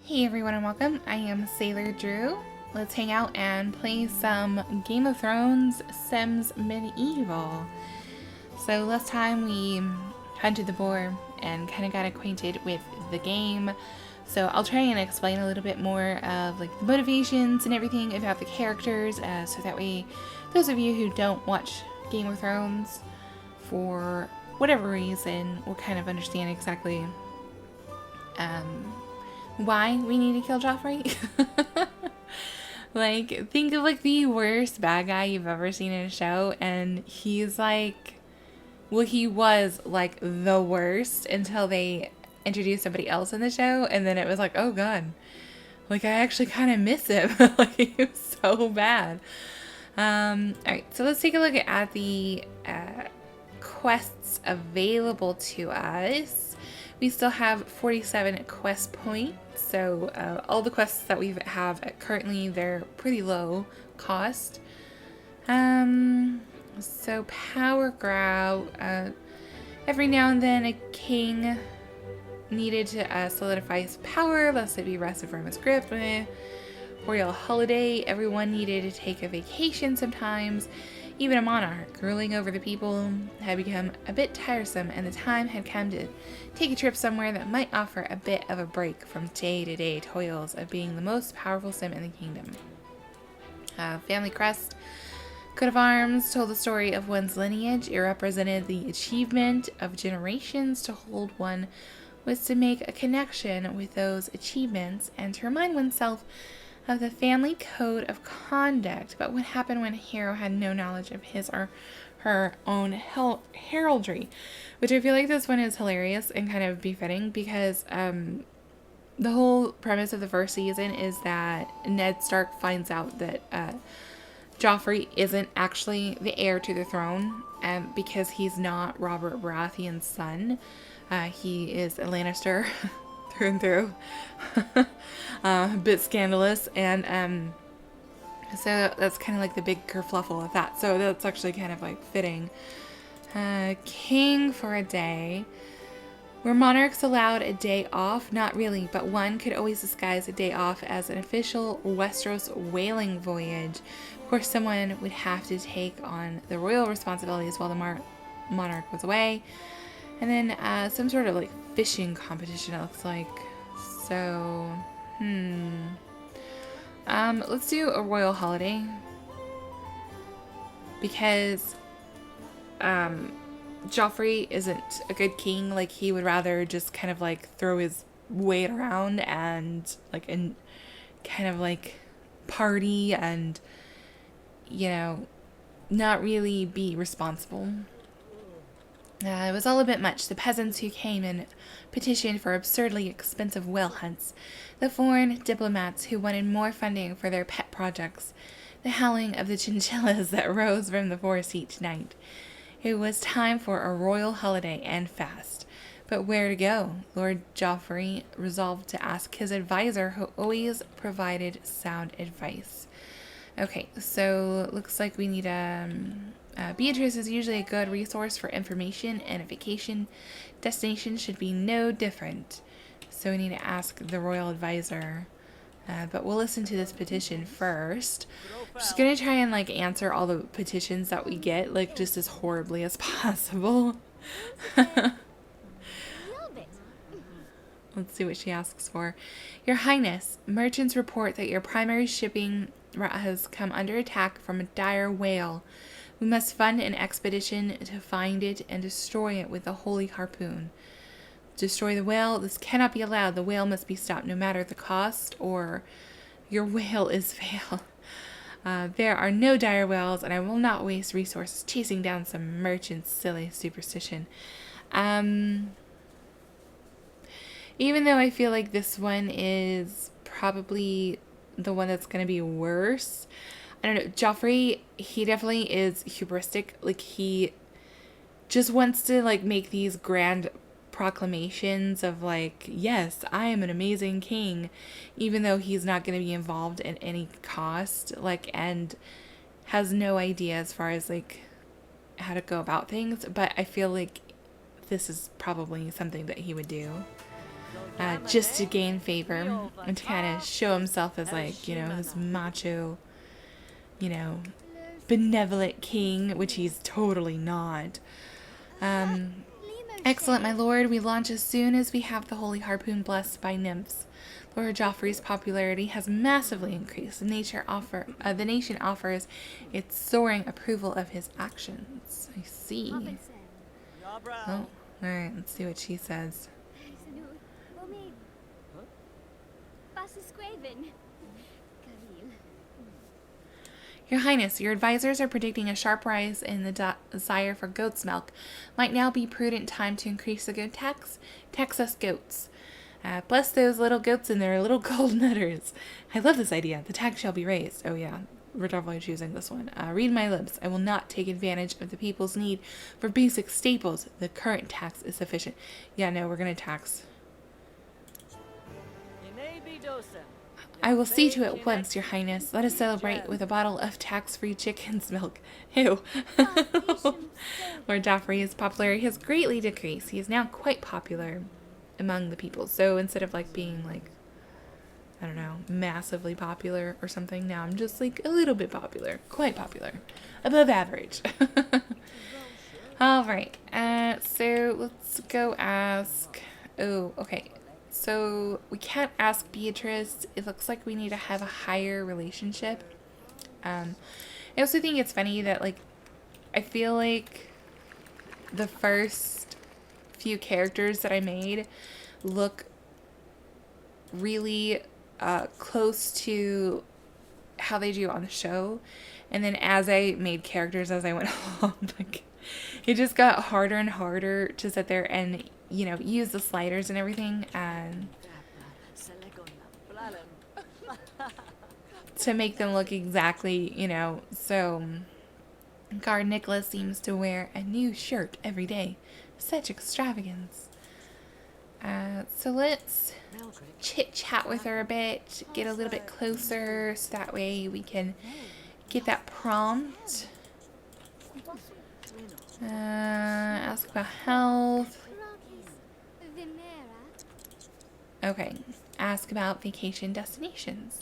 Hey everyone and welcome. I am SailorDrew. Let's hang out and play some Game of Thrones Sims Medieval. So last time we hunted the boar and kind of got acquainted with the game. So I'll try and explain a little bit more of like the motivations and everything about the characters, so that way those of you who don't watch Game of Thrones for whatever reason will kind of understand exactly why we need to kill Joffrey. Like, think of like the worst bad guy you've ever seen in a show, and he's like, well, he was like the worst until they introduced somebody else in the show, and then it was like, oh god, like I actually kind of miss him. Like, he was so bad. Alright, so let's take a look at the quests available to us. We still have 47 quest points, so all the quests that we have currently, they're pretty low cost. So power grow, every now and then a king needed to solidify his power, lest it be wrested from his grip. Royal holiday, everyone needed to take a vacation sometimes. Even a monarch ruling over the people had become a bit tiresome, and the time had come to take a trip somewhere that might offer a bit of a break from day-to-day toils of being the most powerful sim in the kingdom. Family crest, coat of arms, told the story of one's lineage. It represented the achievement of generations. To hold one was to make a connection with those achievements and to remind oneself of the family code of conduct. But what happened when a hero had no knowledge of his or her own heraldry? Which I feel like this one is hilarious and kind of befitting, because the whole premise of the first season is that Ned Stark finds out that Joffrey isn't actually the heir to the throne, because he's not Robert Baratheon's son. He is a Lannister through and through. A bit scandalous, and so that's kind of like the big kerfluffle of that. So that's actually kind of like fitting. King for a day. Were monarchs allowed a day off? Not really, but one could always disguise a day off as an official Westeros whaling voyage. Of course, someone would have to take on the royal responsibilities while the monarch was away. And then some sort of like fishing competition, it looks like. So, let's do a royal holiday, because Joffrey isn't a good king. Like, he would rather just kind of like throw his weight around and like kind of like party and, you know, not really be responsible. It was all a bit much. The peasants who came and petitioned for absurdly expensive whale hunts, the foreign diplomats who wanted more funding for their pet projects, the howling of the chinchillas that rose from the forest each night. It was time for a royal holiday and fast. But where to go? Lord Joffrey resolved to ask his advisor, who always provided sound advice. Okay, so looks like we need Beatrice is usually a good resource for information and a vacation destination should be no different. So we need to ask the royal advisor. But we'll listen to this petition first. I'm just going to try and like answer all the petitions that we get, like just as horribly as possible. Let's see what she asks for. Your Highness, merchants report that your primary shipping route has come under attack from a dire whale. We must fund an expedition to find it and destroy it with the holy harpoon. Destroy the whale. This cannot be allowed. The whale must be stopped no matter the cost, or your whale is fail. There are no dire whales, and I will not waste resources chasing down some merchant's silly superstition. Even though I feel like this one is probably the one that's going to be worse, I don't know, Joffrey, he definitely is hubristic. Like, he just wants to, like, make these grand proclamations of, like, yes, I am an amazing king, even though he's not going to be involved at any cost, like, and has no idea as far as, like, how to go about things. But I feel like this is probably something that he would do. just to gain favor and to kind of show himself as like, you know, this macho, you know, benevolent king, which he's totally not. Excellent, my lord. We launch as soon as we have the holy harpoon blessed by nymphs. Lord Joffrey's popularity has massively increased. The nation offers its soaring approval of his actions. I see. Oh, alright, let's see what she says. Your Highness, your advisors are predicting a sharp rise in the desire for goat's milk. Might now be prudent time to increase the goat tax? Tax us goats. Bless those little goats and their little gold nutters. I love this idea. The tax shall be raised. Oh yeah, we're definitely choosing this one. Read my lips. I will not take advantage of the people's need for basic staples. The current tax is sufficient. Yeah, no, we're going to tax. I will see to it once, your highness. Let us celebrate with a bottle of tax-free chicken's milk. Ew. Lord Joffrey's popularity has greatly decreased. He is now quite popular among the people. So instead of like being like, I don't know, massively popular or something, now I'm just like a little bit popular. Quite popular. Above average. Alright. So let's go ask... Oh, okay. So we can't ask Beatrice. It looks like we need to have a higher relationship. I also think it's funny that, like, I feel like the first few characters that I made look really close to how they do on the show. And then as I made characters as I went along, like, it just got harder and harder to sit there and, you know, use the sliders and everything and to make them look exactly, you know. So Guard Nicholas seems to wear a new shirt every day. Such extravagance. So let's chit chat with her a bit, get a little bit closer so that way we can get that prompt. Ask about health. Okay. Ask about vacation destinations.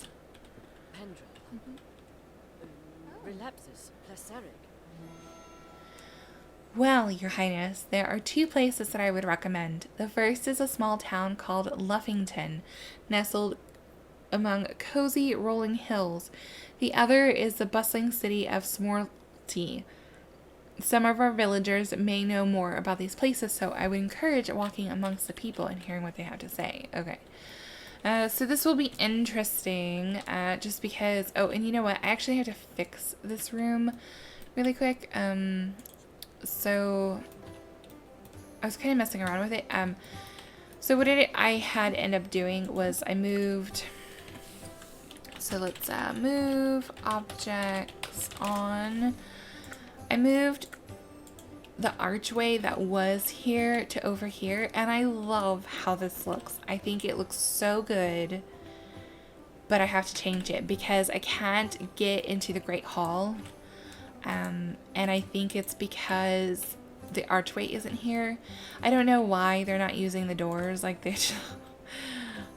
Well, your highness, there are 2 places that I would recommend. The first is a small town called Luffington, nestled among cozy rolling hills. The other is the bustling city of Smorty. Some of our villagers may know more about these places, so I would encourage walking amongst the people and hearing what they have to say. Okay. So this will be interesting, just because... Oh, and you know what? I actually have to fix this room really quick. So I was kind of messing around with it. So what I had end up doing was I moved... So let's move objects on... I moved the archway that was here to over here, and I love how this looks. I think it looks so good, but I have to change it because I can't get into the Great Hall, and I think it's because the archway isn't here. I don't know why they're not using the doors, like they just,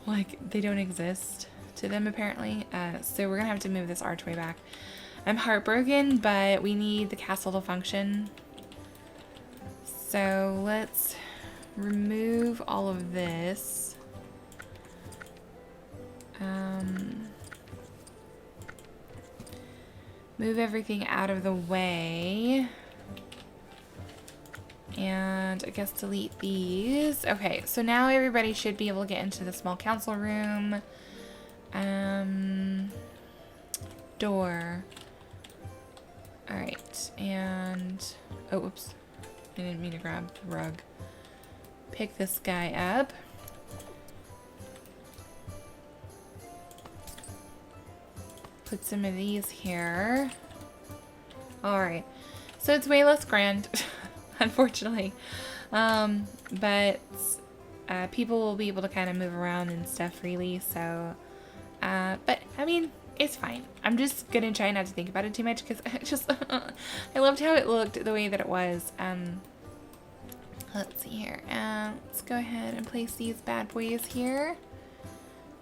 like they don't exist to them apparently. So we're gonna have to move this archway back. I'm heartbroken, but we need the castle to function. So let's remove all of this. Move everything out of the way. And I guess delete these. Okay, so now everybody should be able to get into the small council room. Door. Alright, and... Oh, oops. I didn't mean to grab the rug. Pick this guy up. Put some of these here. Alright. So it's way less grand, unfortunately. But people will be able to kind of move around and stuff freely, so... but, I mean... It's fine. I'm just gonna try not to think about it too much because I loved how it looked the way that it was. Let's see here. Let's go ahead and place these bad boys here.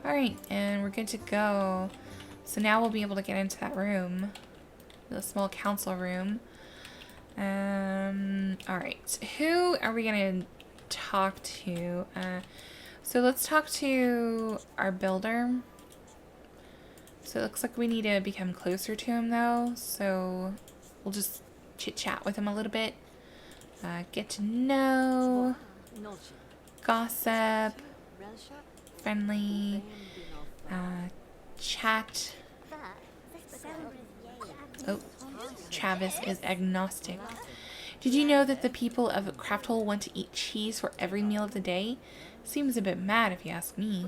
Alright, and we're good to go. So now we'll be able to get into that room. The small council room. Alright. Who are we going to talk to? So let's talk to our builder. So it looks like we need to become closer to him though. So we'll just chit-chat with him a little bit. Get to know. Gossip. Friendly. Chat. Oh, Travis is agnostic. Did you know that the people of Crafthole want to eat cheese for every meal of the day? Seems a bit mad if you ask me.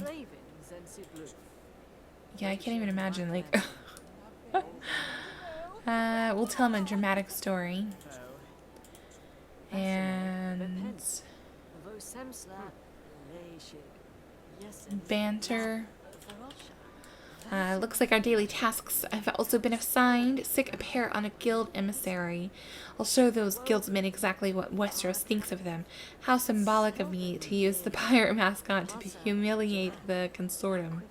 Yeah, I can't even imagine, like... we'll tell him a dramatic story. And... banter. Looks like our daily tasks have also been assigned. Sick a pair on a guild emissary. I'll show those guildsmen exactly what Westeros thinks of them. How symbolic of me to use the pirate mascot to humiliate the consortium.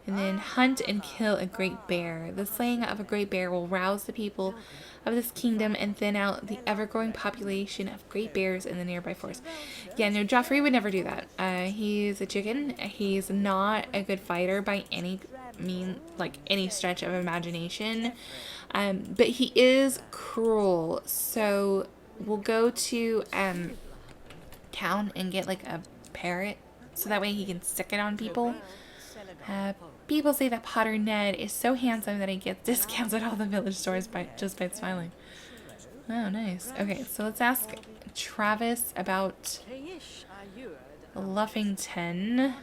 And then hunt and kill a great bear. The slaying of a great bear will rouse the people of this kingdom and thin out the ever-growing population of great bears in the nearby forest. Yeah, no, Joffery would never do that. He's a chicken. He's not a good fighter by any any stretch of imagination. But he is cruel. So we'll go to town and get like a parrot, so that way he can stick it on people. People say that Potter Ned is so handsome that he gets discounts at all the village stores just by smiling. Oh, nice. Okay, so let's ask Travis about Luffington.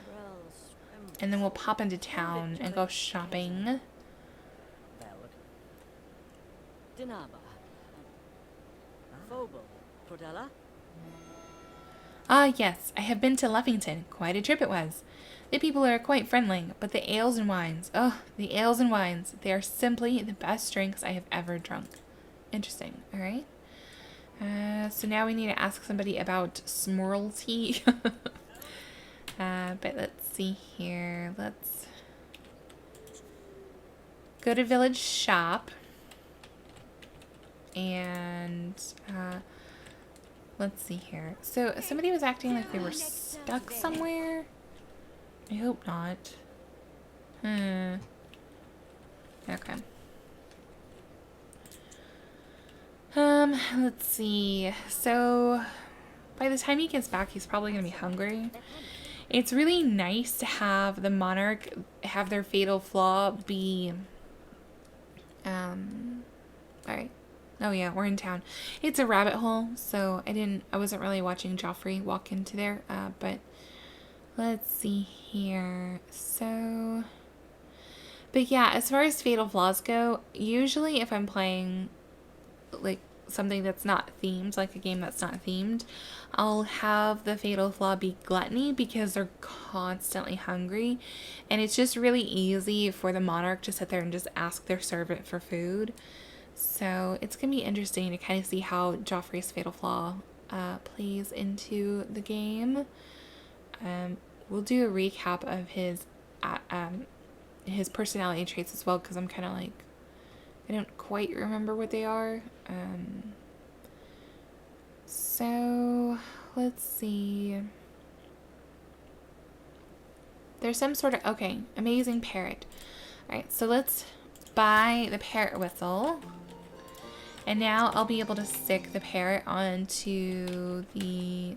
And then we'll pop into town and go shopping. Ah, yes, I have been to Luffington. Quite a trip it was. The people are quite friendly, but the ales and wines, oh, the ales and wines, they are simply the best drinks I have ever drunk. Interesting, alright. So now we need to ask somebody about Smorlty. But let's see here. Let's go to village shop. And, let's see here. So somebody was acting like they were stuck somewhere. I hope not. Okay. Let's see. So, by the time he gets back, he's probably going to be hungry. It's really nice to have the monarch have their fatal flaw be... Alright. Oh yeah, we're in town. It's a rabbit hole, so I wasn't really watching Joffery walk into there, but... Let's see here. So, but yeah, as far as fatal flaws go, usually if I'm playing like something that's not themed, like a game that's not themed, I'll have the fatal flaw be gluttony because they're constantly hungry. And it's just really easy for the monarch to sit there and just ask their servant for food. So it's going to be interesting to kind of see how Joffrey's fatal flaw plays into the game. We'll do a recap of his personality traits as well, because I'm kind of like, I don't quite remember what they are. So let's see. There's some sort of, okay, amazing parrot. Alright, so let's buy the parrot whistle. And now I'll be able to stick the parrot onto the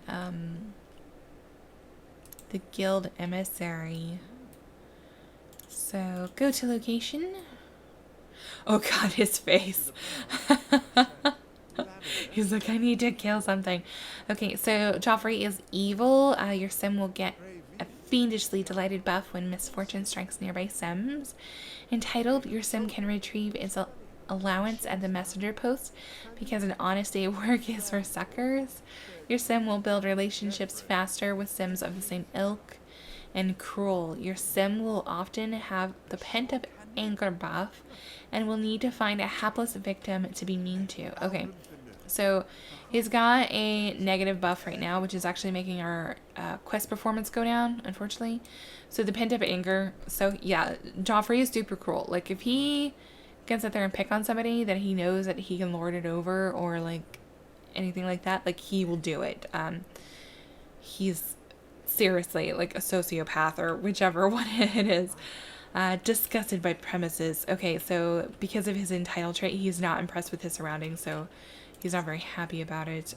guild emissary. So go to location. Oh god, his face. He's like, I need to kill something. Okay, so Joffery is evil. Your sim will get a fiendishly delighted buff when misfortune strikes nearby sims. Entitled, your sim can retrieve its allowance at the messenger post because an honest day at work is for suckers. Your sim will build relationships faster with sims of the same ilk. And cruel, your sim will often have the pent-up anger buff and will need to find a hapless victim to be mean to. Okay, So he's got a negative buff right now, which is actually making our quest performance go down, unfortunately. So the pent up anger. So yeah, Joffery is super cruel. Like if he can sit there and pick on somebody that he knows that he can lord it over or like anything like that, like he will do it. He's seriously like a sociopath or whichever one it is. Disgusted by premises. Okay, so because of his entitled trait, he's not impressed with his surroundings, so he's not very happy about it.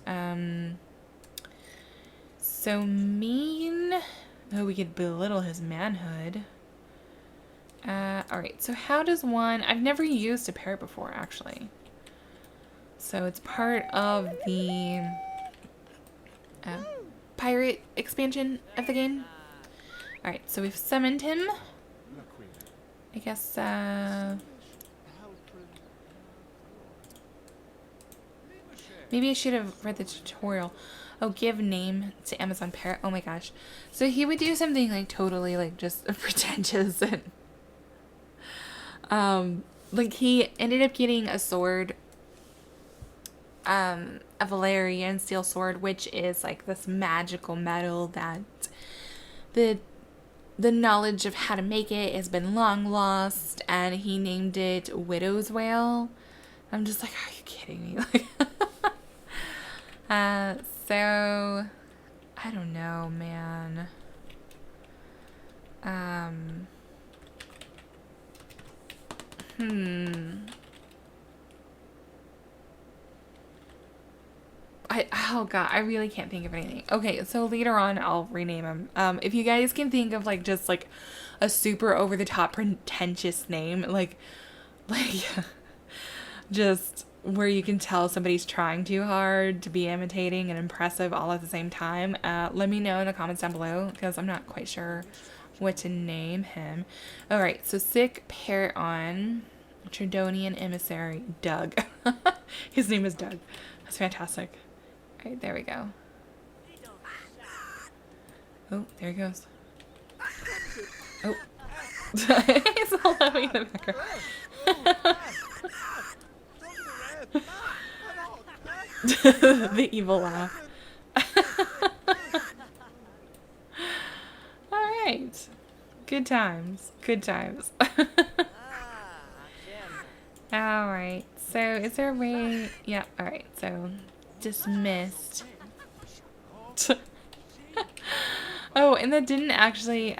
So mean. Oh, we could belittle his manhood. Alright, so how does one... I've never used a parrot before, actually. So it's part of the pirate expansion of the game. Alright, so we've summoned him. I guess, maybe I should have read the tutorial. Oh, give name to Amazon Parrot. Oh my gosh. So he would do something like totally like just pretentious and like he ended up getting a sword, a Valerian steel sword, which is like this magical metal that the knowledge of how to make it has been long lost, and he named it Widow's Wail. I'm just like, are you kidding me? Like so I don't know, man. Oh god, I really can't think of anything. Okay, so later on I'll rename him. If you guys can think of like just like a super over the top pretentious name, like just where you can tell somebody's trying too hard to be imitating and impressive all at the same time, let me know in the comments down below because I'm not quite sure what to name him. Alright, so sick parrot on Tridonian emissary Doug. His name is Doug. That's fantastic. Alright, there we go. Oh, there he goes. Oh. He's all laughing in the background. The evil laugh. Alright. Good times. Good times. Alright. So, is there a way... Yeah, alright. So, dismissed. Oh, and that didn't actually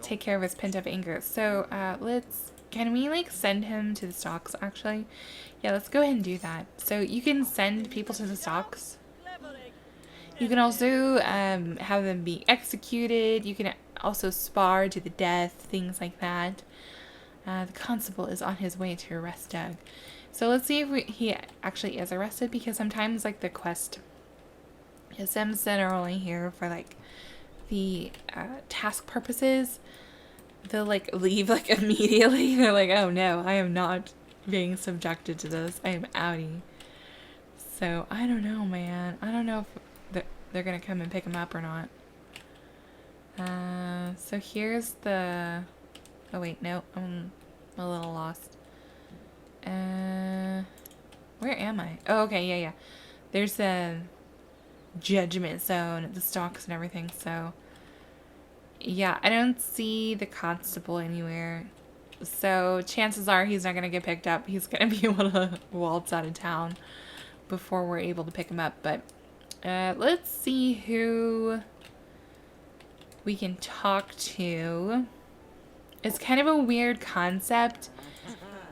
take care of his pent-up anger. So, let's... Can we, like, send him to the stocks, actually? Yeah, let's go ahead and do that. So, you can send people to the stocks. You can also have them be executed. You can also spar to the death, things like that. The constable is on his way to arrest Doug. So, let's see if he actually is arrested, because sometimes, like, the quest is them that are only here for, like, the task purposes. They'll like leave like immediately. They're like, oh no, I am not being subjected to this. I am outie. So I don't know, man. I don't know if they're gonna come and pick him up or not. So here's the... Oh wait, no, I'm a little lost. Where am I? Oh, okay, yeah. There's the judgment zone, the stocks and everything, so... Yeah, I don't see the constable anywhere. So chances are he's not going to get picked up. He's going to be able to waltz out of town before we're able to pick him up. But let's see who we can talk to. It's kind of a weird concept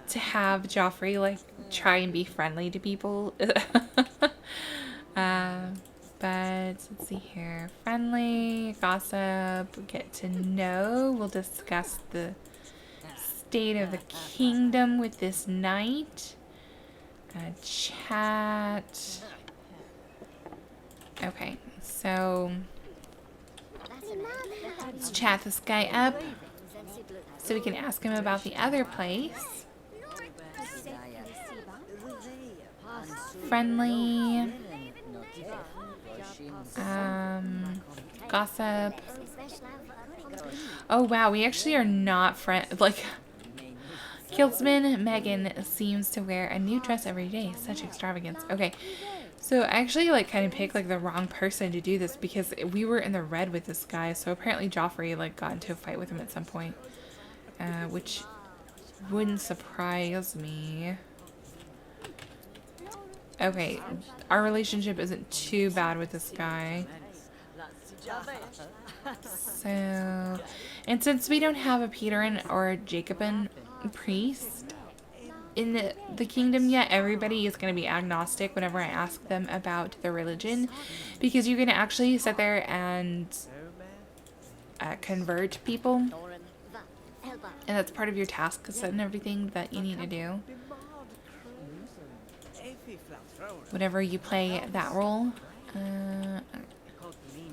to have Joffery like try and be friendly to people. But let's see here. Friendly, gossip, get to know. We'll discuss the state of the kingdom with this knight. Chat. Okay, so let's chat this guy up so we can ask him about the other place. Friendly. Gossip. Oh wow, we actually are not friends. Like, Kiltsman Megan seems to wear a new dress every day. Such extravagance. Okay, So I actually like kind of picked like the wrong person to do this because we were in the red with this guy. So apparently Joffrey like got into a fight with him at some point, which wouldn't surprise me. Okay, our relationship isn't too bad with this guy. So, and since we don't have a Peterin or a Jacobin priest in the kingdom yet, everybody is going to be agnostic whenever I ask them about their religion, because you're going to actually sit there and convert people, and that's part of your task set and everything that you need to do whenever you play that role.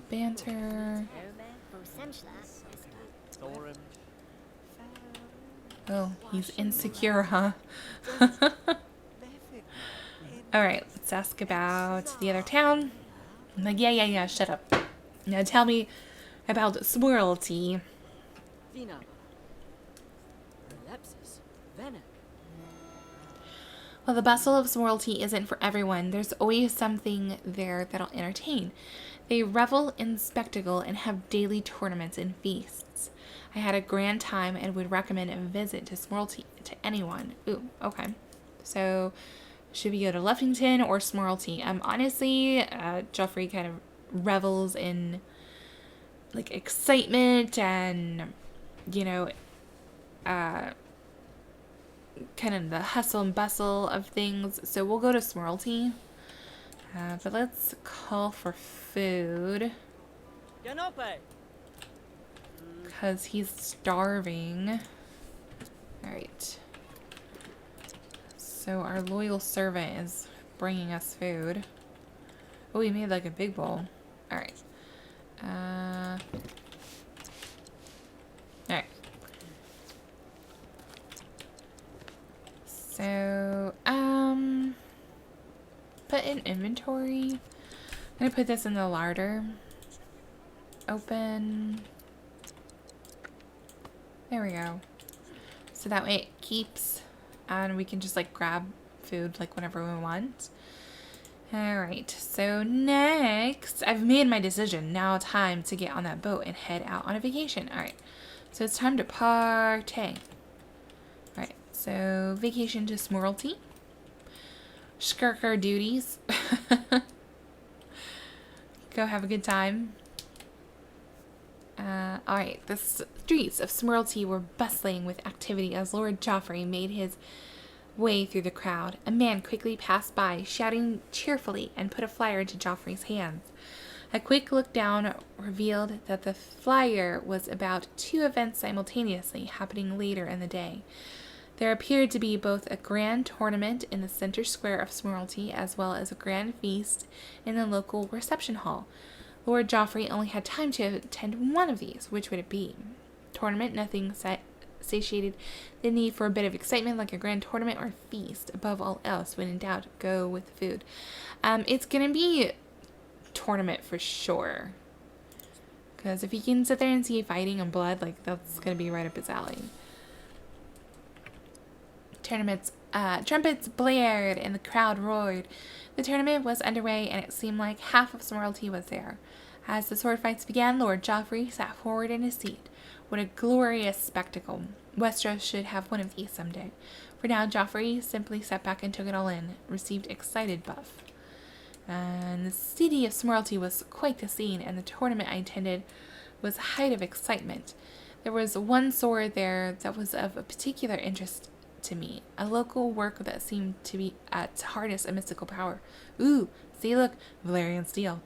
Banter. Oh, he's insecure, huh? Alright, let's ask about the other town. I'm like, yeah, shut up. Now tell me about Swirlty. Well, the bustle of Swirlty isn't for everyone. There's always something there that'll entertain. They revel in spectacle and have daily tournaments and feasts. I had a grand time and would recommend a visit to Swirlty to anyone. Ooh, okay. So, should we go to Luffington or Swirlty? Honestly, Joffery kind of revels in, like, excitement and, you know, kind of the hustle and bustle of things. So we'll go to Swirlty. But let's call for food. Because he's starving. Alright. So our loyal servant is bringing us food. Oh, he made like a big bowl. Alright. Alright. So, put in inventory. I'm gonna put this in the larder. Open. There we go. So that way it keeps, and we can just like grab food like whenever we want. Alright, so next, I've made my decision. Now time to get on that boat and head out on a vacation. Alright, so it's time to partay. Alright, so vacation to Swirlty. Shirk our duties. Go have a good time. Alright, the streets of Swirlty were bustling with activity as Lord Joffrey made his way through the crowd. A man quickly passed by, shouting cheerfully, and put a flyer into Joffrey's hands. A quick look down revealed that the flyer was about 2 events simultaneously happening later in the day. There appeared to be both a grand tournament in the center square of Swirlty as well as a grand feast in the local reception hall. Lord Joffrey only had time to attend one of these. Which would it be? Tournament, nothing satiated the need for a bit of excitement like a grand tournament or feast. Above all else, when in doubt, go with the food. It's going to be tournament for sure. Because if he can sit there and see fighting and blood, like that's going to be right up his alley. Trumpets blared and the crowd roared. The tournament was underway and it seemed like half of Swirlty was there. As the sword fights began, Lord Joffrey sat forward in his seat. What a glorious spectacle. Westeros should have one of these someday. For now, Joffrey simply sat back and took it all in, received excited buff. And the city of Swirlty was quite the scene, and the tournament I attended was a height of excitement. There was one sword there that was of a particular interest to me, a local work that seemed to be to harness a mystical power. Ooh, see, look, Valyrian steel.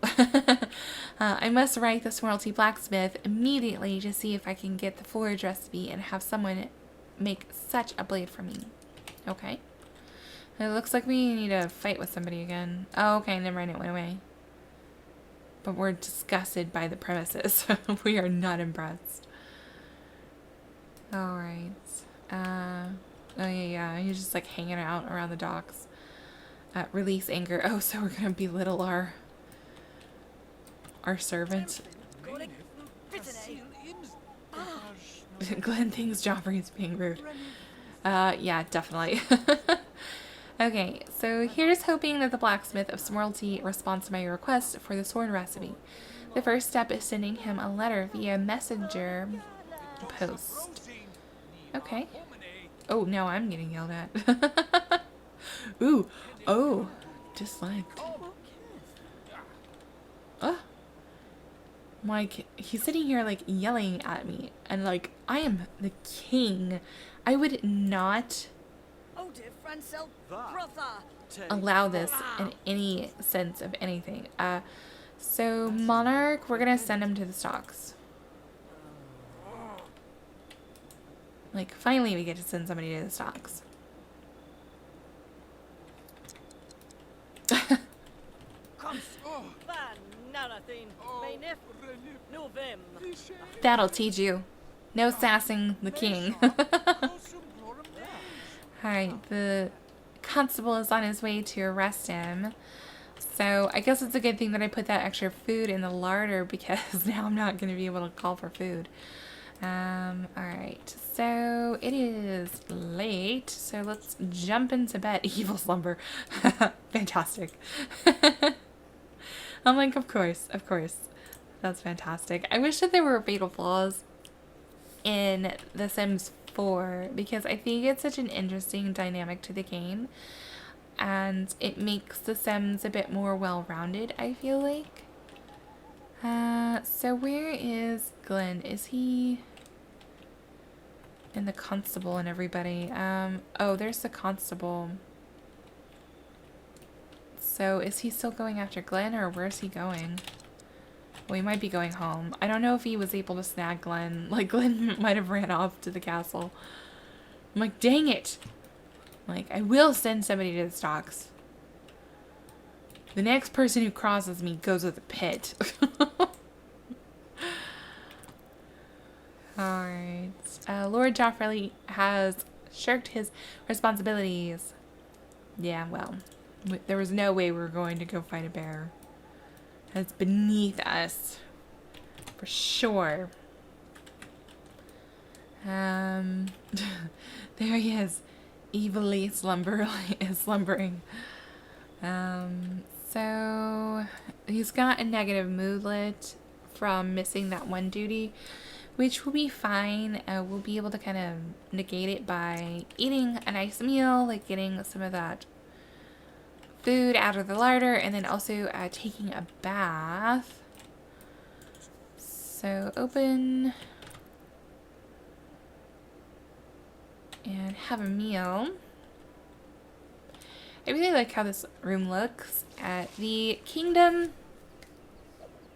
I must write the Swirlty blacksmith immediately to see if I can get the forge recipe and have someone make such a blade for me. Okay. It looks like we need to fight with somebody again. Oh, okay, never mind, it went away. But we're disgusted by the premises. We are not impressed. Alright. Oh yeah, he's just like hanging out around the docks. Release anger. Oh, so we're gonna belittle our servant. Glenn thinks Joffrey's being rude. Yeah, definitely. Okay, so here's hoping that the blacksmith of Smorlty responds to my request for the sword recipe. The first step is sending him a letter via messenger post. Okay. Oh, now I'm getting yelled at. Ooh. Oh. Disliked. Oh. Like, he's sitting here, like, yelling at me. And, like, I am the king. I would not allow this in any sense of anything. So, Monarch, we're gonna send him to the stocks. Like, finally we get to send somebody to the stocks. That'll teach you. No sassing the king. Alright, the constable is on his way to arrest him. So I guess it's a good thing that I put that extra food in the larder because now I'm not going to be able to call for food. Alright, so it is late, so let's jump into bed. Evil slumber. Fantastic. I'm like, of course. That's fantastic. I wish that there were fatal flaws in The Sims 4 because I think it's such an interesting dynamic to the game and it makes The Sims a bit more well-rounded, I feel like. So where is Glenn? Is he in the constable and everybody? Oh, there's the constable. So is he still going after Glenn or where's he going? Well, he might be going home. I don't know if he was able to snag Glenn. Like, Glenn might have ran off to the castle. I'm like, dang it. Like, I will send somebody to the stocks. The next person who crosses me goes to the pit. Alright. Lord Joffery has shirked his responsibilities. Yeah, well, there was no way we were going to go fight a bear. That's beneath us. For sure. There he is. Evilly slumbering. So he's got a negative moodlet from missing that one duty, which will be fine. We'll be able to kind of negate it by eating a nice meal, like getting some of that food out of the larder, and then also taking a bath. So open and have a meal. I really like how this room looks. The kingdom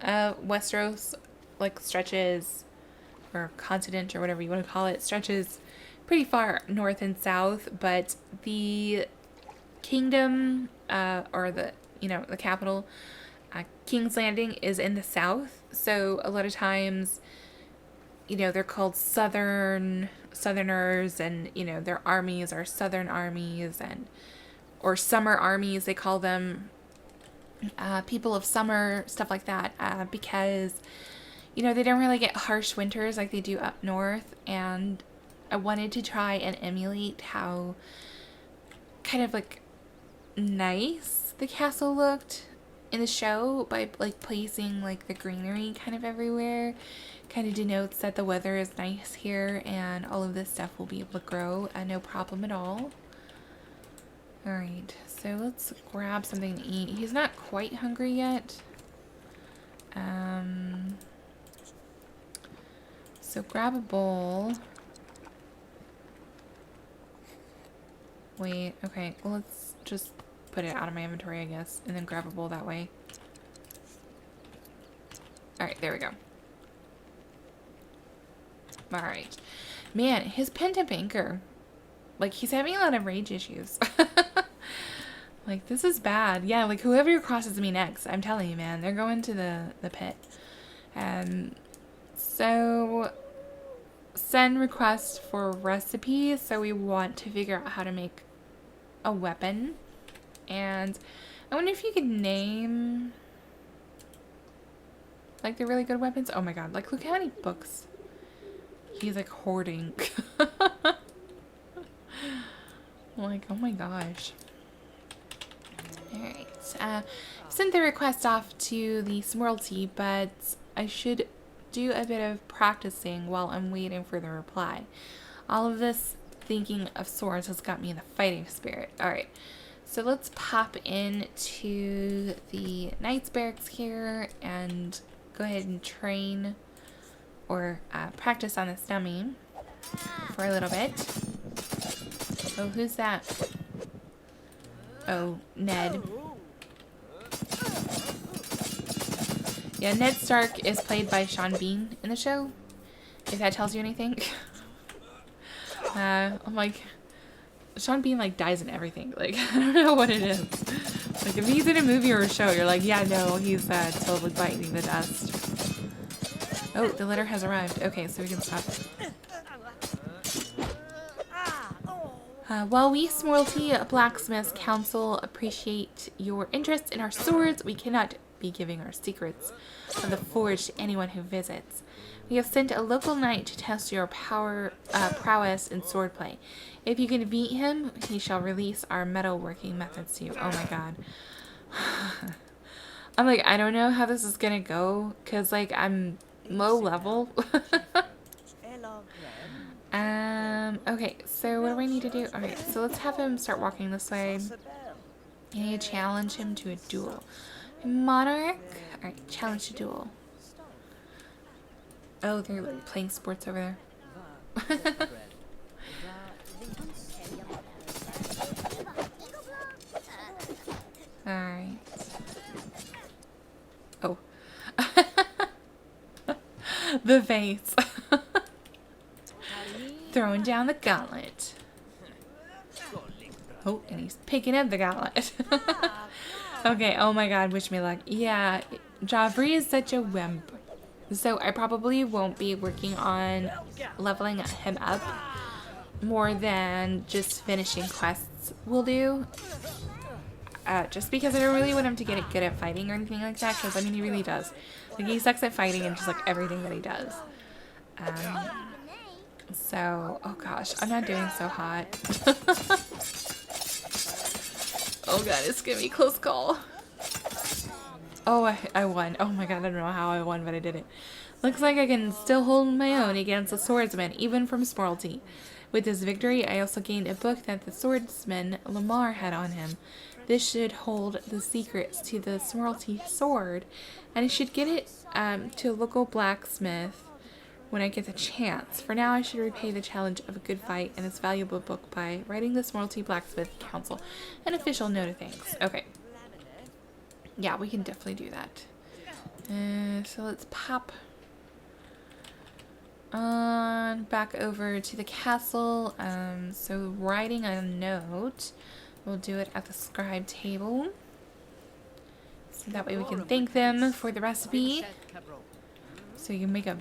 of Westeros, like, stretches, or continent, or whatever you want to call it, stretches pretty far north and south, but the kingdom, or the, the capital, King's Landing, is in the south. So a lot of times, they're called southerners, and, their armies are southern armies, or summer armies, they call them, people of summer, stuff like that, because, they don't really get harsh winters like they do up north, and I wanted to try and emulate how kind of, like, nice the castle looked in the show by, like, placing, like, the greenery kind of everywhere. Kind of denotes that the weather is nice here and all of this stuff will be able to grow no problem at all. Alright, so let's grab something to eat. He's not quite hungry yet. So grab a bowl. Wait, okay, well, let's just put it out of my inventory, I guess, and then grab a bowl that way. Alright, there we go. Alright. Man, his pent-up anger. Like, he's having a lot of rage issues. Like, this is bad. Yeah, like, whoever crosses me next, I'm telling you, man, they're going to the pit. So, send request for recipe. So we want to figure out how to make a weapon. And I wonder if you could name, like, the really good weapons. Oh my god, like, look how many books he's, like, hoarding. Like, oh my gosh. sent the request off to the Smurlty, but I should do a bit of practicing while I'm waiting for the reply. All of this thinking of swords has got me in the fighting spirit. Alright, so let's pop into the Knight's Barracks here and go ahead and train or practice on this dummy for a little bit. Oh, who's that? Oh, Ned. Yeah, Ned Stark is played by Sean Bean in the show, if that tells you anything. I'm like, Sean Bean, like, dies in everything. Like, I don't know what it is. Like, if he's in a movie or a show, you're like, yeah, no, he's totally biting the dust. Oh, the letter has arrived. Okay, so we can stop. While we, Smurlty Blacksmiths Council, appreciate your interest in our swords, we cannot be giving our secrets of the forge to anyone who visits. We have sent a local knight to test your prowess in swordplay. If you can beat him, he shall release our metalworking methods to you. Oh my god. I'm like, I don't know how this is gonna go, because, like, I'm low level. Okay, so what do I need to do? Alright, so let's have him start walking this way. I need to challenge him to a duel. Monarch? Alright, challenge to duel. Oh, they're like playing sports over there. Alright. Oh. The face. Throwing down the gauntlet. Oh, and he's picking up the gauntlet. Okay, oh my god, wish me luck. Yeah, Joffery is such a wimp. So I probably won't be working on leveling him up more than just finishing quests will do. Just because I don't really want him to get good at fighting or anything like that, because I mean he really does. Like, he sucks at fighting and just like everything that he does. So, oh gosh, I'm not doing so hot. Oh god, it's gonna be a close call. Oh, I won. Oh my god, I don't know how I won, but I did it. Looks like I can still hold my own against the swordsman, even from Smurlty. With this victory, I also gained a book that the swordsman Lamar had on him. This should hold the secrets to the Smurlty sword, and I should get it to a local blacksmith when I get the chance. For now, I should repay the challenge of a good fight and this valuable book by writing the Smurlty Blacksmith Council an official note of thanks. Okay. Yeah, we can definitely do that. So let's pop on back over to the castle. So writing a note, we'll do it at the scribe table. So that way we can thank them for the recipe. So you can make a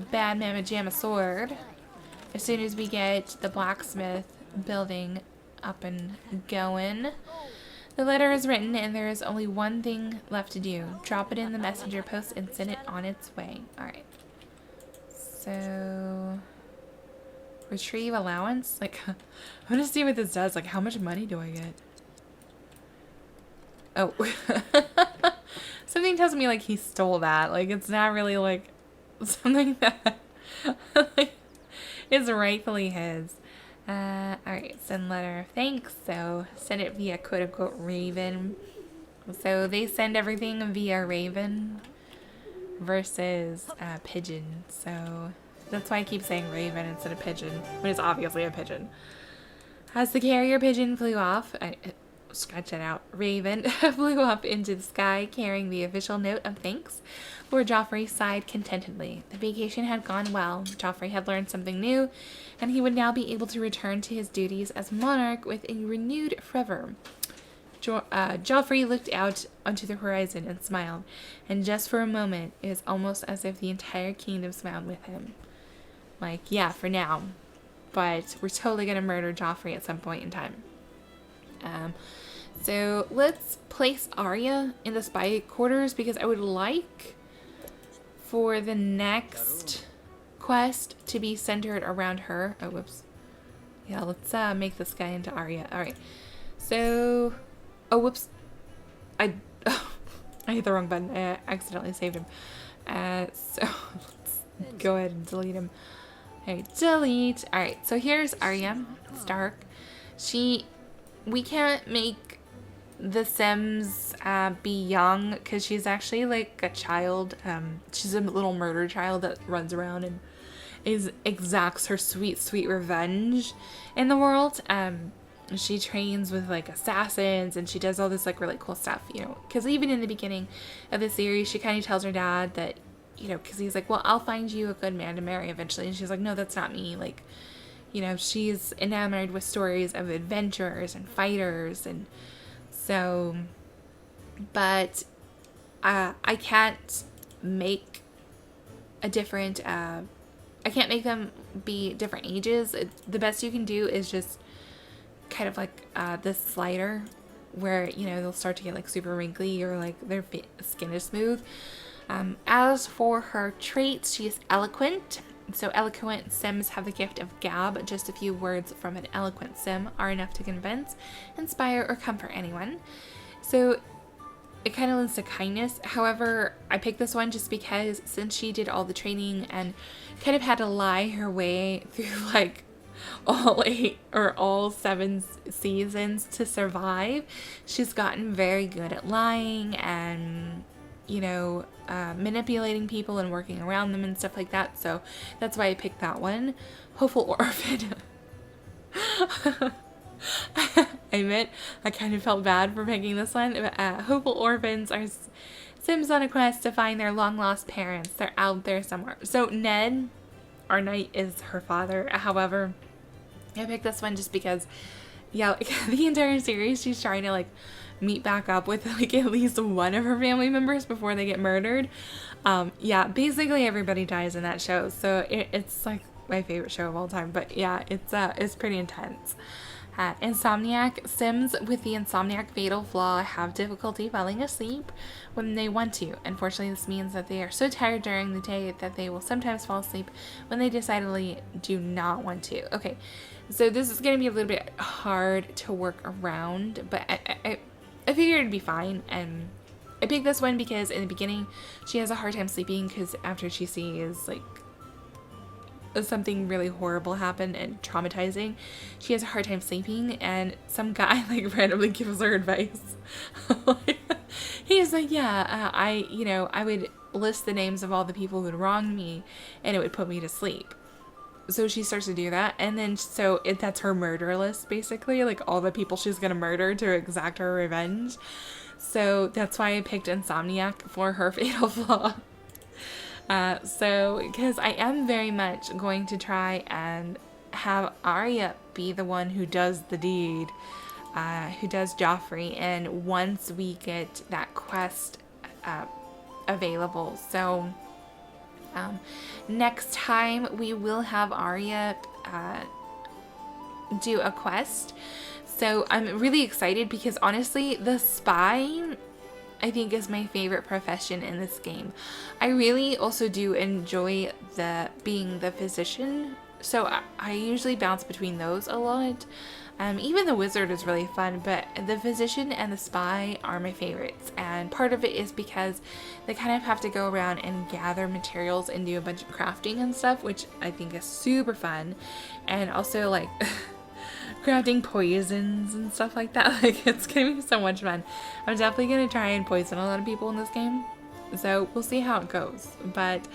bad mamma jamma sword as soon as we get the blacksmith building up and going. The letter is written and there is only one thing left to do. Drop it in the messenger post and send it on its way. Alright. So, retrieve allowance? Like, I want to see what this does. Like, how much money do I get? Oh. Something tells me, like, he stole that. Like, it's not really, like, something that like, is rightfully his. Alright, send letter of thanks. So, send it via quote-unquote Raven. So, they send everything via Raven versus Pigeon. So, that's why I keep saying Raven instead of Pigeon, when it's obviously a pigeon. As the carrier pigeon flew off, scratch that out, Raven flew up into the sky carrying the official note of thanks. Lord Joffery sighed contentedly. The vacation had gone well. Joffery had learned something new, and he would now be able to return to his duties as monarch with a renewed fervor. Joffery looked out onto the horizon and smiled, and just for a moment, it was almost as if the entire kingdom smiled with him. Like, yeah, for now, but we're totally gonna murder Joffery at some point in time. So let's place Arya in the spy quarters, because I would like for the next quest to be centered around her. Oh, whoops. Yeah, let's make this guy into Arya. Alright. So, oh, whoops. I hit the wrong button. I accidentally saved him. So let's go ahead and delete him. Alright, delete. Alright, so here's Arya Stark. We can't make the Sims be young because she's actually like a child. She's a little murder child that runs around and exacts her sweet revenge in the world. She trains with like assassins and she does all this like really cool stuff, you know, because even in the beginning of the series she kind of tells her dad that, you know, because he's like, well, I'll find you a good man to marry eventually, and she's like, no, that's not me. Like, you know, she's enamored with stories of adventurers and fighters, and so, but I can't make a different I can't make them be different ages. The best you can do is just kind of like this slider where, you know, they'll start to get like super wrinkly or like their skin is smooth. As for her traits, she is eloquent. So eloquent Sims have the gift of gab. Just a few words from an eloquent Sim are enough to convince, inspire, or comfort anyone. So it kind of lends to kindness. However, I picked this one just because since she did all the training and kind of had to lie her way through like all 7 seasons to survive, she's gotten very good at lying and, you know, manipulating people and working around them and stuff like that. So that's why I picked that one. Hopeful Orphan. I admit, I kind of felt bad for picking this one. Hopeful orphans are Sims on a quest to find their long-lost parents. They're out there somewhere. So Ned, our knight, is her father. However, I picked this one just because, yeah, like, the entire series she's trying to like meet back up with like at least one of her family members before they get murdered. Yeah, basically everybody dies in that show. So it's like my favorite show of all time. But yeah, it's pretty intense. Insomniac. Sims with the Insomniac fatal flaw have difficulty falling asleep when they want to. Unfortunately, this means that they are so tired during the day that they will sometimes fall asleep when they decidedly do not want to. Okay, so this is going to be a little bit hard to work around, but I figured it'd be fine. And I picked this one because in the beginning she has a hard time sleeping because after she sees like something really horrible happen and traumatizing, she has a hard time sleeping, and some guy like randomly gives her advice. He's like, yeah, I would list the names of all the people who had wronged me and it would put me to sleep. So she starts to do that, and then that's her murder list basically, like all the people she's gonna murder to exact her revenge. So that's why I picked Insomniac for her fatal flaw. Because I am very much going to try and have Arya be the one who does the deed, who does Joffery, and once we get that quest available. So next time we will have Arya do a quest. So I'm really excited because honestly, the spy, I think, is my favorite profession in this game. I really also do enjoy being the physician, so I usually bounce between those a lot. Even the wizard is really fun, but the physician and the spy are my favorites, and part of it is because they kind of have to go around and gather materials and do a bunch of crafting and stuff, which I think is super fun, and also like crafting poisons and stuff like that. Like, it's gonna be so much fun. I'm definitely gonna try and poison a lot of people in this game, so we'll see how it goes. But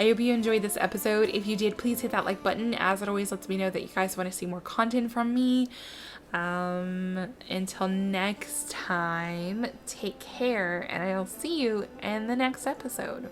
I hope you enjoyed this episode. If you did, please hit that like button, as it always lets me know that you guys want to see more content from me. Until next time, take care, and I'll see you in the next episode.